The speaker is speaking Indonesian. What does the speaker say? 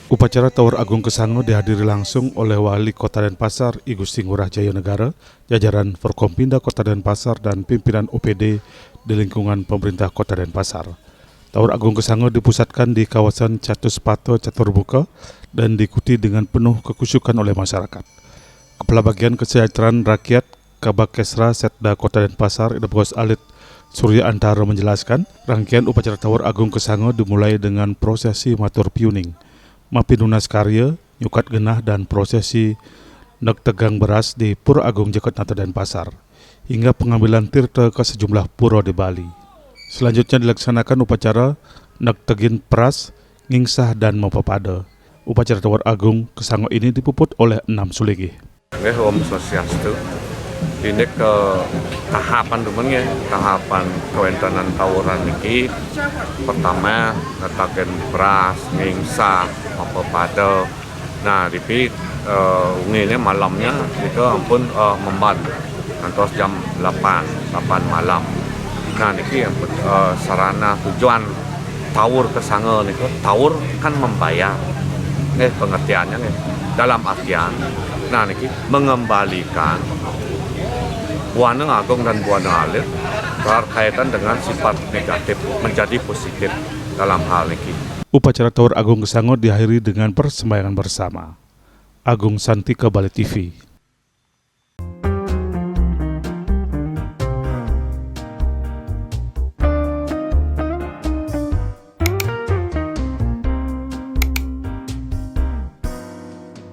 Upacara Tawur Agung Kesango dihadiri langsung oleh Wali Kota Denpasar, I Gusti Ngurah Jaya Negara, jajaran Forkompinda Kota Denpasar, dan pimpinan OPD di lingkungan pemerintah Kota Denpasar. Tawur Agung Kesango dipusatkan di kawasan Catuspato Caturbuka dan diikuti dengan penuh kekusyukan oleh masyarakat. Kepala Bagian Kesejahteraan Rakyat Kabakesra Setda Kota Denpasar, Idebgos Alit Surya Antara menjelaskan, rangkaian upacara Tawur Agung Kesango dimulai dengan prosesi matur piuning, Mapinunas Karya, Nyukat Genah, dan prosesi Nek Tegang Beras di Pura Agung Jekotnata Denpasar, hingga pengambilan tirta ke sejumlah pura di Bali. Selanjutnya dilaksanakan upacara Nek Tegin Peras, Ngingsah, dan Mapapada. Upacara Tawur Agung Kesango ini dipuput oleh 6 suligih. Om Swastiastu. Ini ke tahapan temennya, tahapan kewentanan tawuran ini. Pertama, ngetaken beras, ngingsah, Mapapada. Nah, ini malamnya itu ampun memban, antos jam 8 malam. Nah, ini sarana tujuan tawur Kesango ini, tawur kan membayar. Pengertiannya dalam artian, nah ini mengembalikan Buana Agung dan Buana Alit berkaitan dengan sifat negatif menjadi positif dalam hal ini. Upacara Tawur Agung Kesango diakhiri dengan persembayangan bersama. Agung Santika, Bali TV.